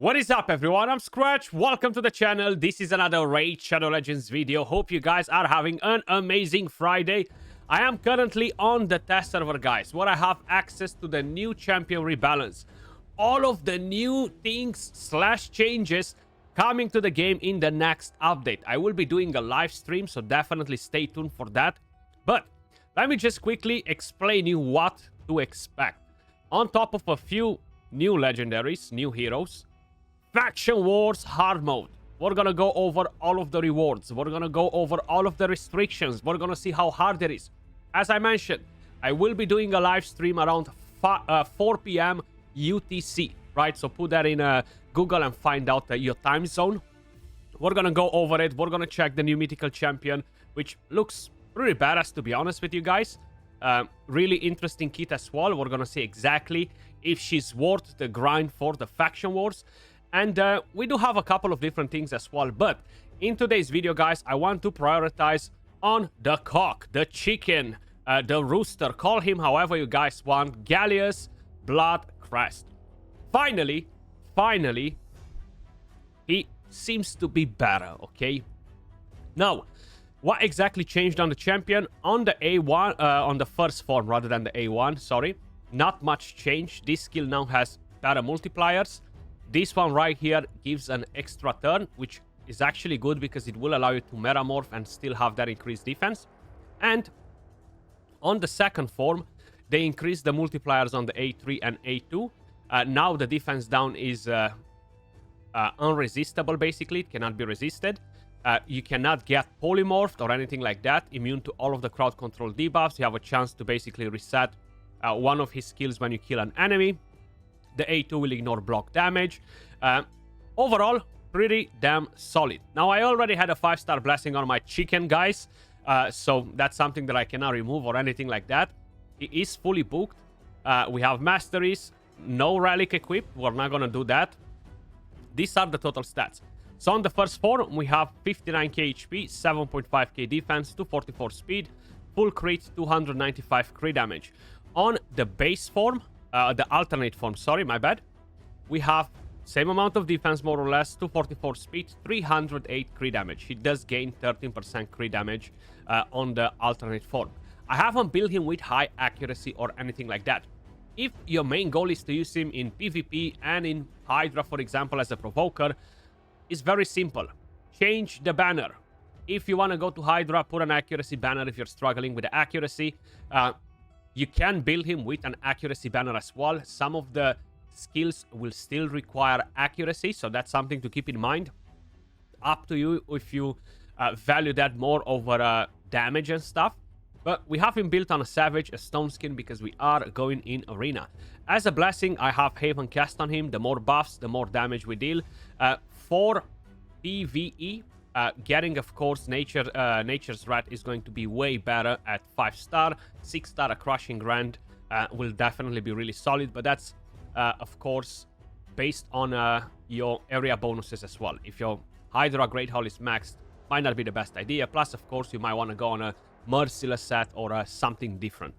What is up, everyone? I'm Skratch. Welcome to the channel. This is another Raid Shadow Legends video. Hope you guys are having an amazing Friday. I am currently on the test server, guys, where I have access to the new champion rebalance. All of the new things / changes coming to the game in the next update. I will be doing a live stream, so definitely stay tuned for that. But let me just quickly explain you what to expect. On top of a few new legendaries, new heroes, Faction Wars Hard Mode. We're gonna go over all of the rewards. We're gonna go over all of the restrictions. We're gonna see how hard it is. As I mentioned, I will be doing a live stream around 4 p.m. UTC, right? So put that in Google and find out your time zone. We're gonna go over it. We're gonna check the new mythical champion, which looks pretty badass, to be honest with you guys. Really interesting kit as well. We're gonna see exactly if she's worth the grind for the Faction Wars. And we do have a couple of different things as well. But in today's video, guys, I want to prioritize on the cock, the chicken, the rooster. Call him however you guys want. Galleus Blood Crest. Finally, he seems to be better, okay? Now, what exactly changed on the champion? On the A1, on the first form rather than the A1, sorry. Not much change. This skill now has better multipliers. This one right here gives an extra turn, which is actually good because it will allow you to metamorph and still have that increased defense. And on the second form, they increase the multipliers on the A3 and A2. Now the defense down is unresistible, basically. It cannot be resisted. You cannot get polymorphed or anything like that. Immune to all of the crowd control debuffs. You have a chance to basically reset one of his skills when you kill an enemy. The A2 will ignore block damage. Overall, pretty damn solid. Now, I already had a 5-star blessing on my chicken, guys. So that's something that I cannot remove or anything like that. It is fully booked. We have masteries. No relic equipped. We're not going to do that. These are the total stats. So on the first form, we have 59k HP, 7.5k defense, 244 speed, full crit, 295 crit damage. On the base form, the alternate form, sorry, my bad. We have same amount of defense, more or less, 244 speed, 308 crit damage. He does gain 13% crit damage on the alternate form. I haven't built him with high accuracy or anything like that. If your main goal is to use him in PvP and in Hydra, for example, as a provoker, it's very simple. Change the banner. If you want to go to Hydra, put an accuracy banner if you're struggling with the accuracy. You can build him with an accuracy banner as well. Some of the skills will still require accuracy, so that's something to keep in mind. Up to you if you value that more over damage and stuff. But we have him built on a Savage, a Stone Skin, because we are going in Arena. As a blessing, I have Haven Cast on him. The more buffs, the more damage we deal. For PvE, getting, of course, Nature's Rat is going to be way better at 5-star. 6-star, a Crushing Grand will definitely be really solid. But that's, of course, based on your area bonuses as well. If your Hydra Great Hall is maxed, might not be the best idea. Plus, of course, you might want to go on a Merciless set or something different.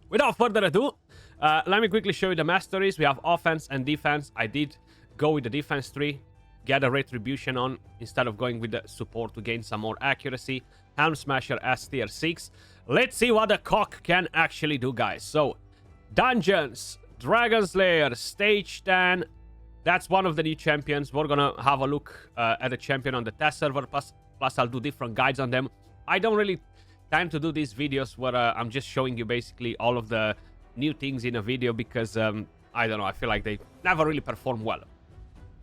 Without further ado, let me quickly show you the masteries. We have offense and defense. I did go with the defense tree. Get a retribution on instead of going with the support to gain some more accuracy. Helm Smasher S tier 6. Let's see what the cock can actually do, guys. So, dungeons, Dragon Slayer, stage 10. That's one of the new champions. We're gonna have a look at the champion on the test server. Plus I'll do different guides on them. I don't really tend to do these videos where I'm just showing you basically all of the new things in a video because I don't know, I feel like they never really perform well.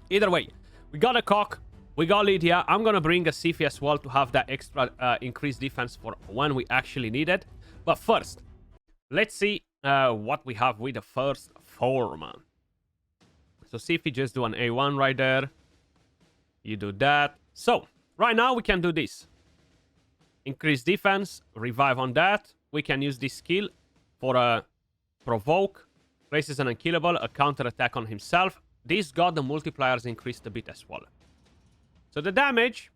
Either way, we got a cock, we got Lydia. I'm gonna bring a Sifi as well to have that extra increased defense for when we actually need it. But first, let's see what we have with the first form. So Sifi, just do an A1 right there. You do that. So right now we can do this. Increase defense, revive on that. We can use this skill for a provoke. Places an unkillable, a counter attack on himself. This got the multipliers increased a bit as well. So the damage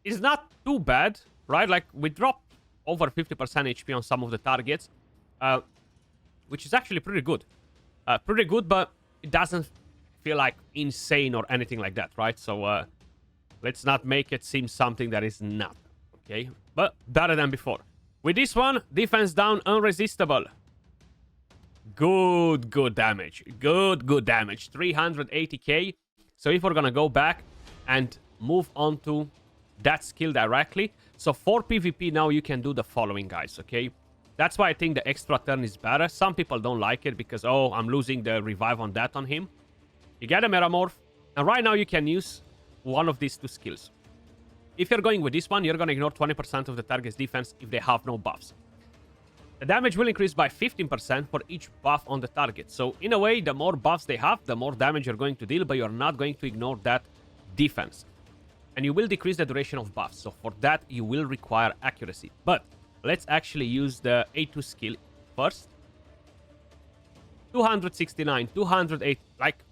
is not too bad, right? Like, we dropped over 50% HP on some of the targets, which is actually pretty good. But it doesn't feel like insane or anything like that, right? So let's not make it seem something that is not, okay? But better than before. With this one, defense down, unresistible. Good damage. Good damage. 380k. So if we're gonna go back and move on to that skill directly. So for PvP now, you can do the following, guys, okay? That's why I think the extra turn is better. Some people don't like it because, oh, I'm losing the revive on that on him. You get a Metamorph. And right now you can use one of these two skills. If you're going with this one, you're going to ignore 20% of the target's defense if they have no buffs. The damage will increase by 15% for each buff on the target. So in a way, the more buffs they have, the more damage you're going to deal, but you're not going to ignore that defense. And you will decrease the duration of buffs. So for that, you will require accuracy. But let's actually use the A2 skill first. 269, 208, like,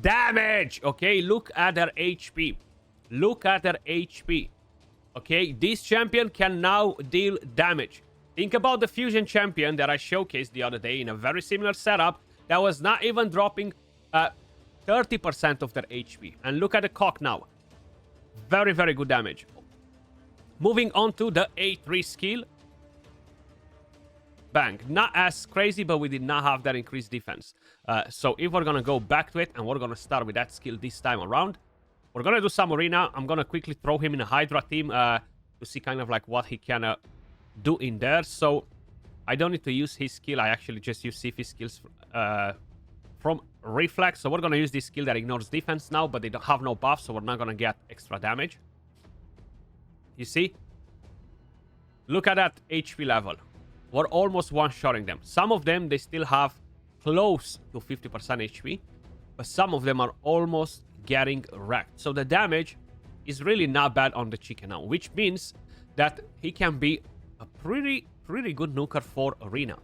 damage! Okay, look at their HP. Look at their HP. Okay, this champion can now deal damage. Think about the fusion champion that I showcased the other day in a very similar setup that was not even dropping 30% of their HP. And look at the cock now. Very, very good damage. Moving on to the A3 skill. Bang. Not as crazy, but we did not have that increased defense. So if we're going to go back to it, and we're going to start with that skill this time around, we're going to do some arena. I'm going to quickly throw him in a Hydra team to see kind of like what he can do in there. So I don't need to use his skill. I actually just use Sifi's skills from Reflex. So we're going to use this skill that ignores defense now, but they don't have no buff, so we're not going to get extra damage. You see? Look at that HP level. We're almost one-shotting them. Some of them, they still have close to 50% HP, but some of them are almost getting wrecked. So the damage is really not bad on the chicken now, which means that he can be a pretty good nuker for arena.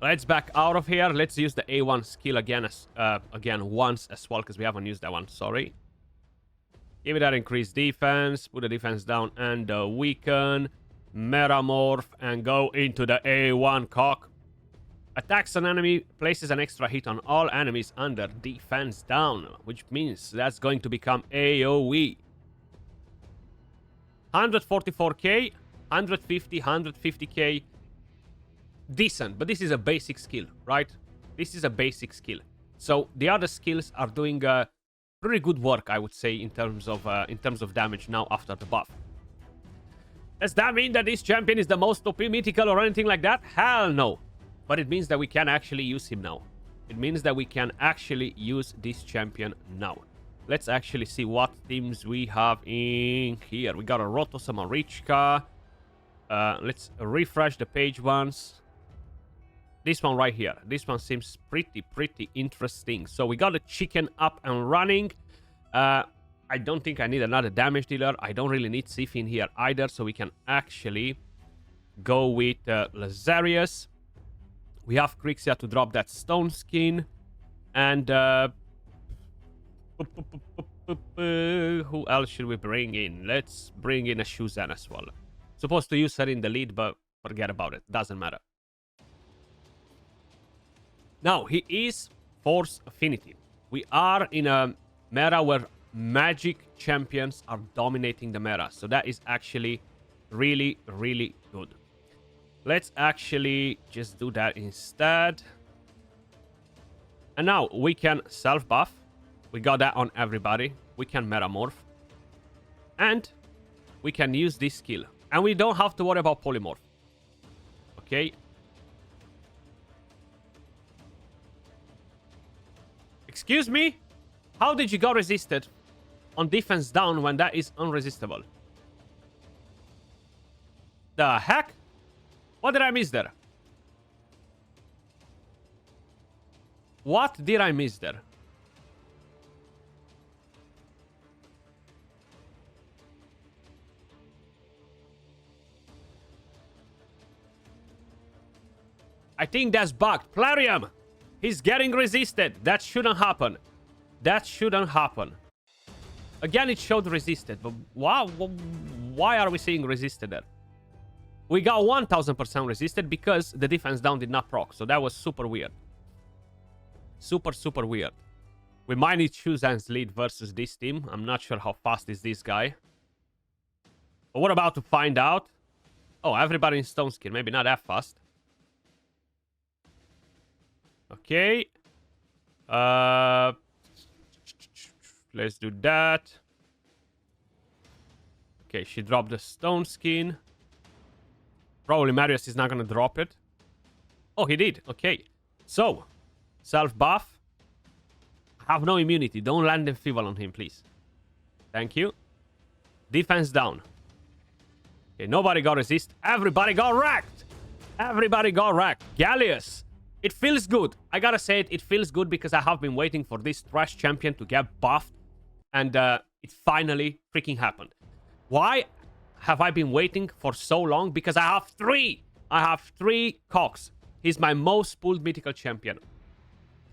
Let's back out of here. Let's use the A1 skill again once as well, because we haven't used that one. Sorry. Give it that increased defense. Put the defense down and weaken. Metamorph and go into the A1 cock. Attacks an enemy, places an extra hit on all enemies under defense down, which means that's going to become AoE. 144k, 150, 150k. Decent, but this is a basic skill, right? This is a basic skill. So the other skills are doing pretty good work, I would say, in terms of damage now after the buff. Does that mean that this champion is the most OP mythical or anything like that? Hell no. But it means that we can actually use him now. It means that we can actually use this champion now. Let's actually see what teams we have in here. We got a Rotos, a Marichka. Let's refresh the page once. This one right here. This one seems pretty interesting. So we got the chicken up and running. I don't think I need another damage dealer. I don't really need Sif in here either. So we can actually go with Lazarius. We have Crixia to drop that stone skin. And who else should we bring in? Let's bring in a Shuzan as well. Supposed to use her in the lead, but forget about it. Doesn't matter. Now, he is Force Affinity. We are in a meta where magic champions are dominating the meta. So that is actually really good. Let's actually just do that instead. And now we can self-buff. We got that on everybody. We can metamorph. And we can use this skill. And we don't have to worry about polymorph. Okay. Excuse me? How did you go resisted on defense down when that is unresistible? The heck? What did I miss there? What did I miss there? I think that's bugged. Plarium! He's getting resisted. That shouldn't happen. That shouldn't happen. Again, it showed resisted. But wow, why are we seeing resisted there? We got 1000% resisted because the defense down did not proc. So that was super weird. Super, super weird. We might need Shuzan's lead versus this team. I'm not sure how fast is this guy. But we're about to find out. Oh, everybody in stone skin. Maybe not that fast. Okay. Let's do that. Okay, she dropped the stone skin. Probably Marius is not going to drop it. Oh, he did. Okay. So, self-buff. Have no immunity. Don't land Enfeeble on him, please. Thank you. Defense down. Okay, nobody got resist. Everybody got wrecked. Everybody got wrecked. Galleus. It feels good. I gotta say it feels good because I have been waiting for this trash champion to get buffed. And it finally freaking happened. Why have I been waiting for so long? Because I have 3. I have 3 cocks. He's my most pulled mythical champion.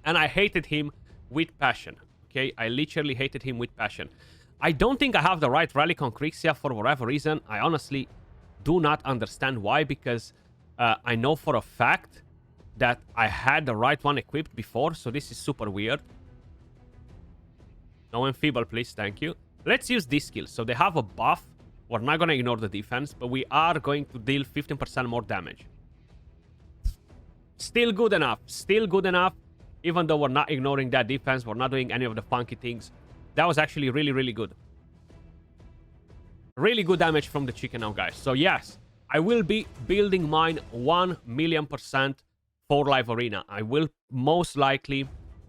And I hated him with passion. Okay, I literally hated him with passion. I don't think I have the right relic on Crixia for whatever reason. I honestly do not understand why, because I know for a fact that I had the right one equipped before, so this is super weird. No Enfeeble, please, thank you. Let's use this skill. So they have a buff. We're not going to ignore the defense, but we are going to deal 15% more damage. Still good enough. Still good enough. Even though we're not ignoring that defense, we're not doing any of the funky things. That was actually really, really good. Really good damage from the chicken now, guys. So yes, I will be building mine 1,000,000% for live arena. I will most likely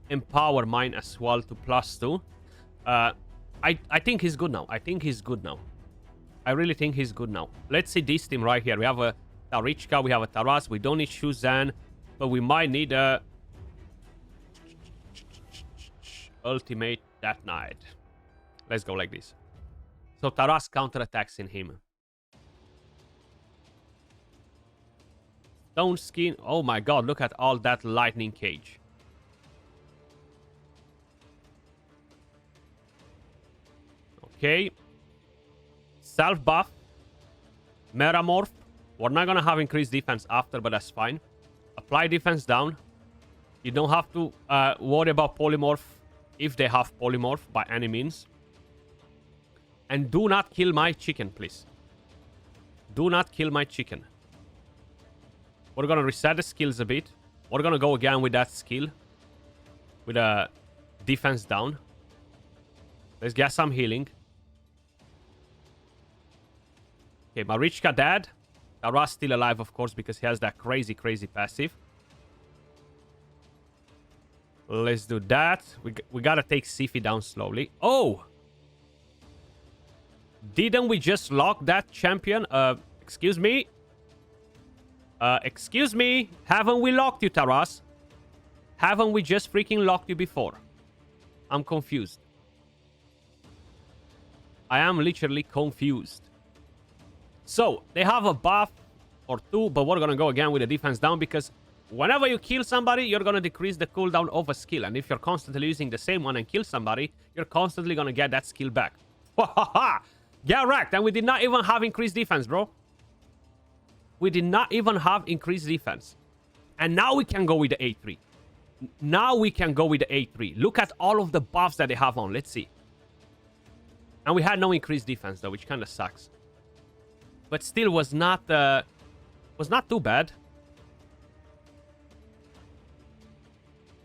empower mine as well to +2. I think he's good now. I think he's good now. I really think he's good now. Let's see this team right here. We have a Tarichka, we have a Taras. We don't need Shuzan, but we might need a ultimate that night. Let's go like this. So Taras counterattacks in him. Stone skin. Oh my god, look at all that lightning cage. Okay. Self-buff. Metamorph. We're not gonna have increased defense after, but that's fine. Apply defense down. You don't have to worry about polymorph if they have polymorph by any means. And do not kill my chicken, please. Do not kill my chicken. We're gonna reset the skills a bit. We're gonna go again with that skill. With a defense down. Let's get some healing. Okay, Marichka dead. Taras still alive, of course, because he has that crazy, crazy passive. Let's do that. We gotta take Sifi down slowly. Oh! Didn't we just lock that champion? Excuse me? Excuse me? Haven't we locked you, Taras? Haven't we just freaking locked you before? I'm confused. I am literally confused. So, they have a buff or 2, but we're gonna go again with the defense down because whenever you kill somebody, you're gonna decrease the cooldown of a skill. And if you're constantly using the same one and kill somebody, you're constantly gonna get that skill back. Get wrecked. And we did not even have increased defense, bro. We did not even have increased defense. And now we can go with the A3. Now we can go with the A3. Look at all of the buffs that they have on. Let's see. And we had no increased defense, though, which kind of sucks. But still was not too bad.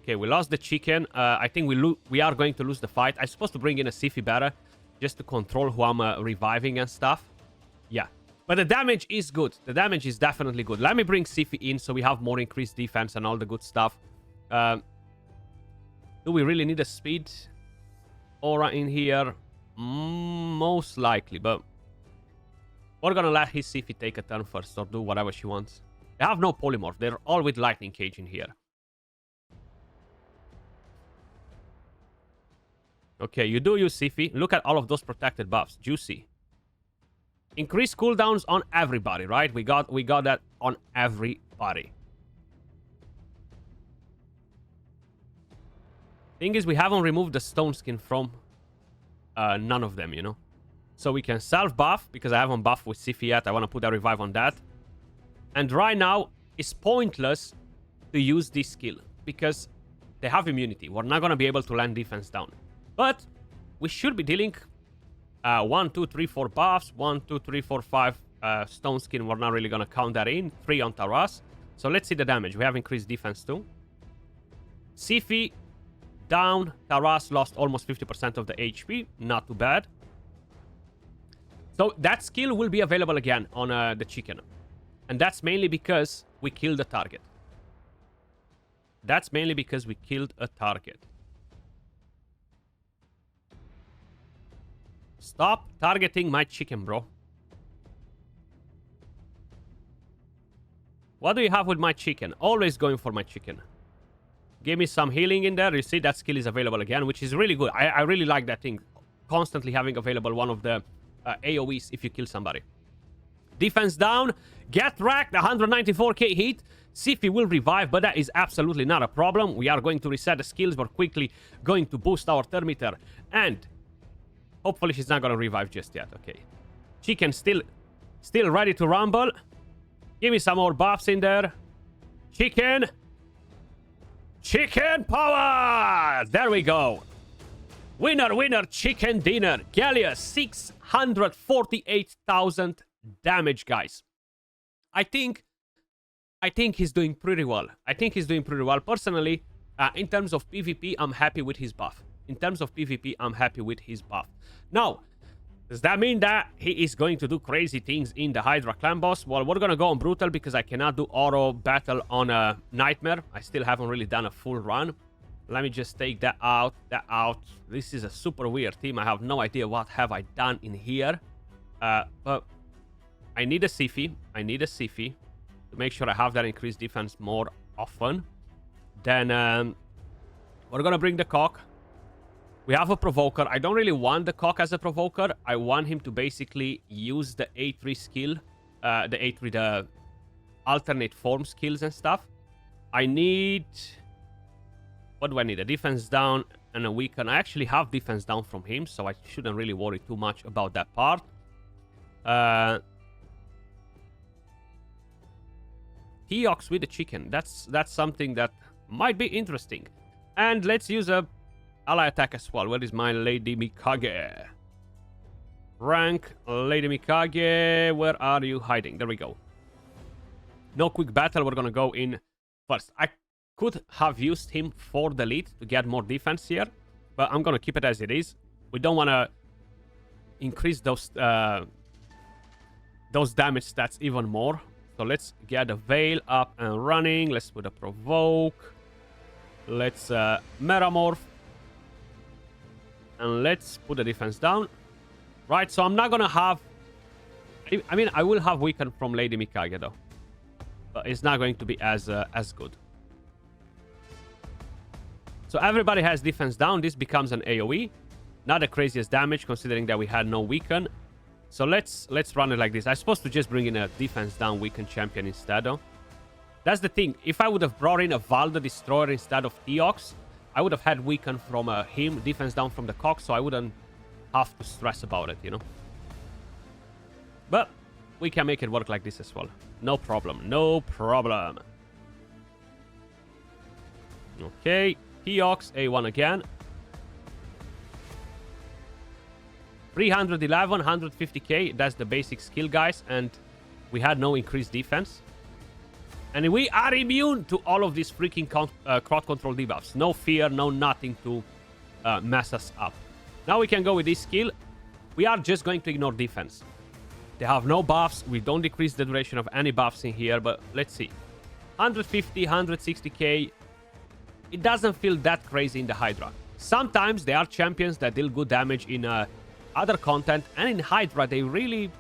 Okay, we lost the chicken. I think we are going to lose the fight. I'm supposed to bring in a Sifi better just to control who I'm reviving and stuff. Yeah. But the damage is good. The damage is definitely good. Let me bring Sifi in so we have more increased defense and all the good stuff. Do we really need a speed aura in here? Most likely, but we're gonna let his Sifi take a turn first or do whatever she wants. They have no polymorph. They're all with lightning cage in here. Okay, you do use Sifi. Look at all of those protected buffs. Juicy. Increase cooldowns on everybody, right? We got that on everybody. Thing is, we haven't removed the stone skin from none of them, you know? So we can self-buff, because I haven't buffed with Sifi yet. I want to put a revive on that. And right now, it's pointless to use this skill, because they have immunity. We're not going to be able to land defense down. But we should be dealing 1, 2, 3, 4 buffs. 1, 2, 3, 4, 5 stone skin. We're not really going to count that in. 3 on Taras. So let's see the damage. We have increased defense too. Sifi down. Taras lost almost 50% of the HP. Not too bad. So that skill will be available again on the chicken. And that's mainly because we killed the target. That's mainly because we killed a target. Stop targeting my chicken, bro. What do you have with my chicken? Always going for my chicken. Give me some healing in there. You see that skill is available again, which is really good. I really like that thing. Constantly having available one of the AoEs if you kill somebody. Defense down. Get wrecked. 194k hit. Sifi will revive, but that is absolutely not a problem. We are going to reset the skills. We're quickly going to boost our thermometer. And hopefully she's not going to revive just yet. Okay. Chicken still ready to rumble. Give me some more buffs in there. Chicken. Chicken power. There we go. Winner, winner, chicken dinner. Galleus, 648,000 damage, guys. I think he's doing pretty well. Personally, in terms of PvP, I'm happy with his buff. Now, does that mean that he is going to do crazy things in the Hydra clan boss? Well, we're going to go on Brutal because I cannot do auto battle on a Nightmare. I still haven't really done a full run. Let me just take that out. This is a super weird team. I have no idea what have I done in here. But I need a Sifi. To make sure I have that increased defense more often. Then we're going to bring the Cock. We have a Provoker. I don't really want the Cock as a Provoker. I want him to basically use the A3 skill. The alternate form skills and stuff. I need... What do I need? A defense down and a weaken. I actually have defense down from him, so I shouldn't really worry too much about that part. Theox with the chicken. That's something that might be interesting. And let's use a ally attack as well. Where is my Lady Mikage? Rank Lady Mikage. Where are you hiding? There we go. No quick battle. We're gonna go in first. I could have used him for the lead to get more defense here, but I'm gonna keep it as it is. We don't want to increase those damage stats even more. So let's get a Veil up and running. Let's put a Provoke. Let's Metamorph. And let's put the defense down. Right, so I'm not gonna have... I mean, I will have Weaken from Lady Mikage though. But it's not going to be as good. So everybody has defense down. This becomes an AoE. Not the craziest damage considering that we had no Weaken. So let's run it like this. I'm supposed to just bring in a defense down Weaken champion instead though. That's the thing. If I would have brought in a Val the Destroyer instead of Theox, I would have had Weaken from him, defense down from the Cock, so I wouldn't have to stress about it, you know. But we can make it work like this as well. No problem. Okay. Theox, A1 again. 311, 150k. That's the basic skill, guys. And we had no increased defense. And we are immune to all of these freaking crowd control debuffs. No fear, no nothing to mess us up. Now we can go with this skill. We are just going to ignore defense. They have no buffs. We don't decrease the duration of any buffs in here. But let's see. 150, 160k. It doesn't feel that crazy in the Hydra. Sometimes there are champions that deal good damage in other content. And in Hydra, they really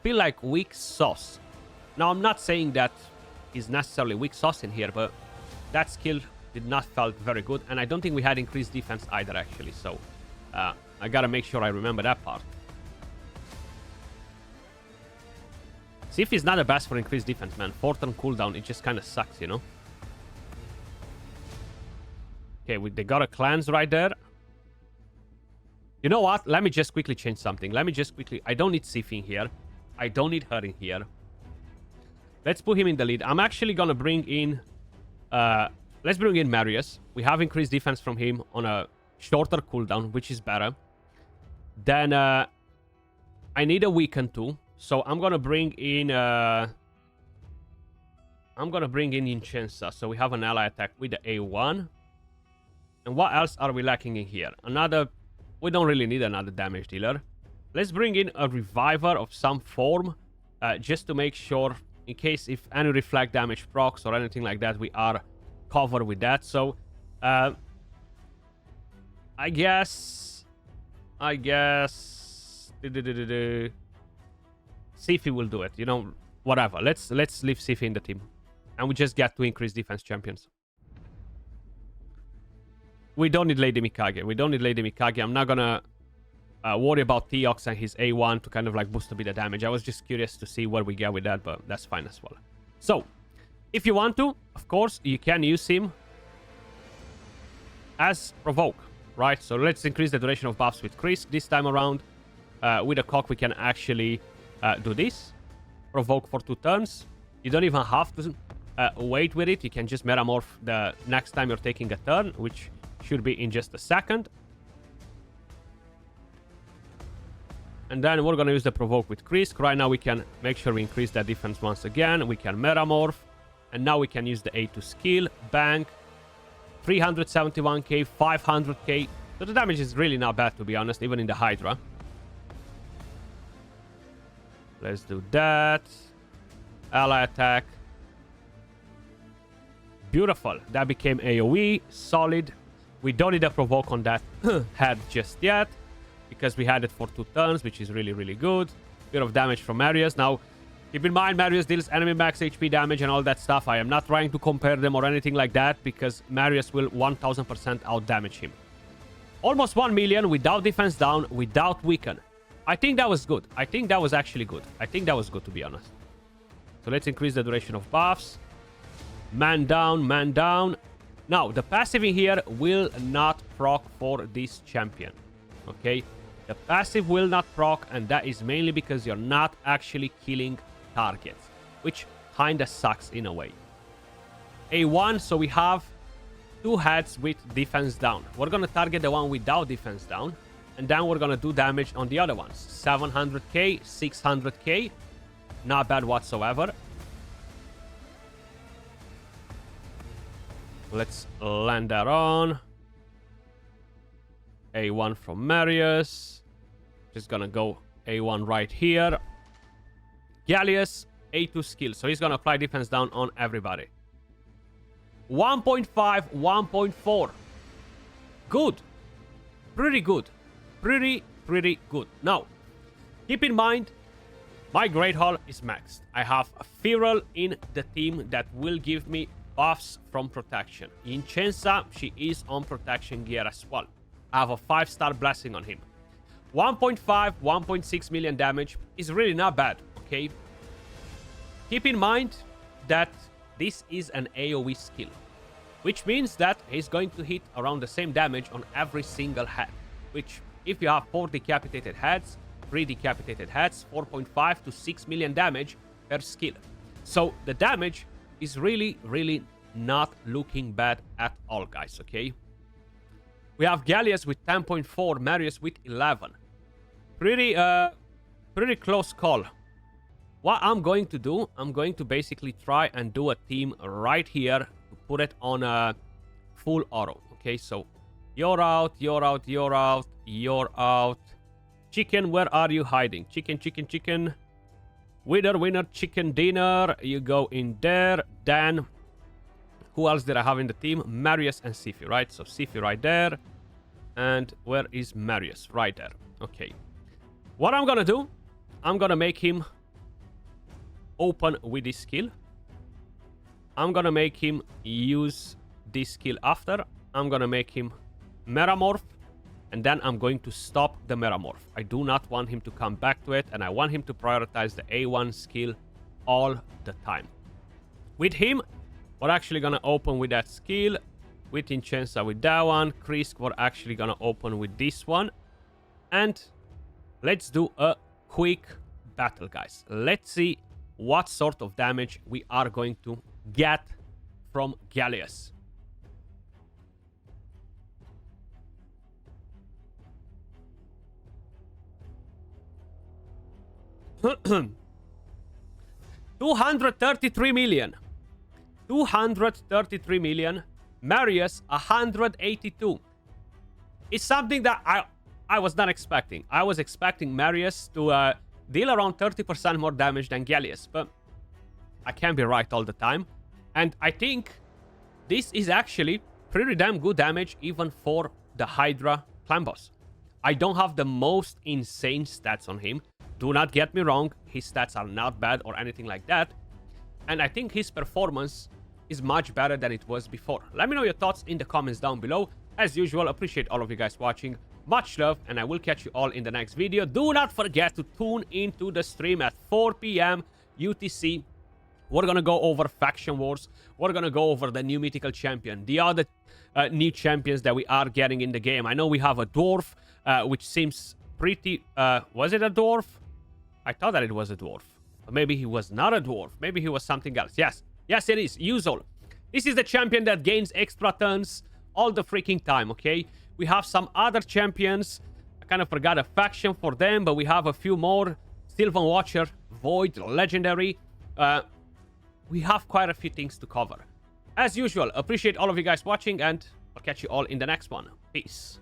feel like weak sauce. Now, I'm not saying that is necessarily weak sauce in here, but that skill did not felt very good. And I don't think we had increased defense either, actually. So I gotta make sure I remember that part. Sif is not the best for increased defense, man. 4th turn cooldown, it just kind of sucks, you know? Okay, they got a cleanse right there. You know what? Let me just quickly change something. I don't need Sif in here. I don't need her in here. Let's put him in the lead. I'm actually gonna bring in... let's bring in Marius. We have increased defense from him on a shorter cooldown, which is better. Then I need a weaken too. So I'm gonna bring in Incensa. So we have an ally attack with the A1. And what else are we lacking in here? We don't really need another damage dealer. Let's bring in a reviver of some form, just to make sure, in case if any reflect damage procs or anything like that, we are covered with that. So I guess Sifi will do it, you know, whatever. Let's leave Sifi in the team. And we just get to increase defense champions. We don't need Lady Mikage. I'm not gonna worry about Theox and his A1 to kind of like boost a bit of damage. I was just curious to see where we get with that, but that's fine as well. So, if you want to, of course, you can use him as provoke, right? So let's increase the duration of buffs with Krisk this time around. With a cock, we can actually do this. Provoke for 2 turns. You don't even have to wait with it. You can just metamorph the next time you're taking a turn, which should be in just a second. And then we're going to use the provoke with Krisk. Right now we can make sure we increase that defense once again. We can metamorph. And now we can use the A2 skill. Bank. 371k, 500k. So the damage is really not bad, to be honest, even in the Hydra. Let's do that. Ally attack. Beautiful. That became AoE. Solid. We don't need a provoke on that head just yet, because we had it for 2 turns, which is really, really good. Bit of damage from Marius. Now, keep in mind, Marius deals enemy max HP damage and all that stuff. I am not trying to compare them or anything like that, because Marius will 1000% out-damage him. Almost 1 million without defense down, without weaken. I think that was good. I think that was actually good. I think that was good, to be honest. So let's increase the duration of buffs. Man down, man down. Now, the passive in here will not proc for this champion. Okay? The passive will not proc, and that is mainly because you're not actually killing targets, which kinda sucks in a way. A1, so we have 2 heads with defense down. We're gonna target the one without defense down, and then we're gonna do damage on the other ones. 700k, 600k. Not bad whatsoever. Let's land that on. A1 from Marius. Just gonna go A1 right here. Galleus, A2 skill. So he's gonna apply defense down on everybody. 1.5, 1.4. Good. Pretty good. Pretty good. Now, keep in mind, my Great Hall is maxed. I have a Feral in the team that will give me buffs from protection. Incensa, she is on protection gear as well. I have a 5-star blessing on him. 1.5, 1.6 million damage is really not bad, okay? Keep in mind that this is an AoE skill, which means that he's going to hit around the same damage on every single head, which if you have 4 decapitated heads, 3 decapitated heads, 4.5 to 6 million damage per skill. So the damage is really, really not looking bad at all, guys, okay? We have Galleus with 10.4, Marius with 11. Pretty close call. What I'm going to do, I'm going to basically try and do a team right here to put it on a full auto, okay? So you're out, you're out, you're out, you're out. Chicken, where are you hiding? Chicken, chicken, chicken. Winner, winner, chicken dinner. You go in there. Then, who else did I have in the team? Marius and Sifi, right? So Sifi right there. And where is Marius? Right there. Okay. What I'm gonna do, I'm gonna make him open with this skill. I'm gonna make him use this skill after. I'm gonna make him metamorph. And then I'm going to stop the metamorph. I do not want him to come back to it, and I want him to prioritize the A1 skill all the time. With him, we're actually gonna open with that skill. With Incensa with that one. Krisk, we're actually gonna open with this one. And let's do a quick battle, guys. Let's see what sort of damage we are going to get from Galleus. 233 million. 233 million. Marius, 182. It's something that I was not expecting. I was expecting Marius to deal around 30% more damage than Galleus, but I can't be right all the time. And I think this is actually pretty damn good damage even for the Hydra clan boss. I don't have the most insane stats on him. Do not get me wrong, his stats are not bad or anything like that. And I think his performance is much better than it was before. Let me know your thoughts in the comments down below. As usual, appreciate all of you guys watching. Much love, and I will catch you all in the next video. Do not forget to tune into the stream at 4 p.m. UTC. We're gonna go over Faction Wars. We're gonna go over the new mythical champion, the other new champions that we are getting in the game. I know we have a dwarf, which seems pretty... was it a dwarf? I thought that it was a dwarf. Or maybe he was not a dwarf. Maybe he was something else. Yes. Yes, it is. Yuzol. This is the champion that gains extra turns all the freaking time, okay? We have some other champions. I kind of forgot a faction for them, but we have a few more. Sylvan Watcher, Void, Legendary. We have quite a few things to cover. As usual, appreciate all of you guys watching, and I'll catch you all in the next one. Peace.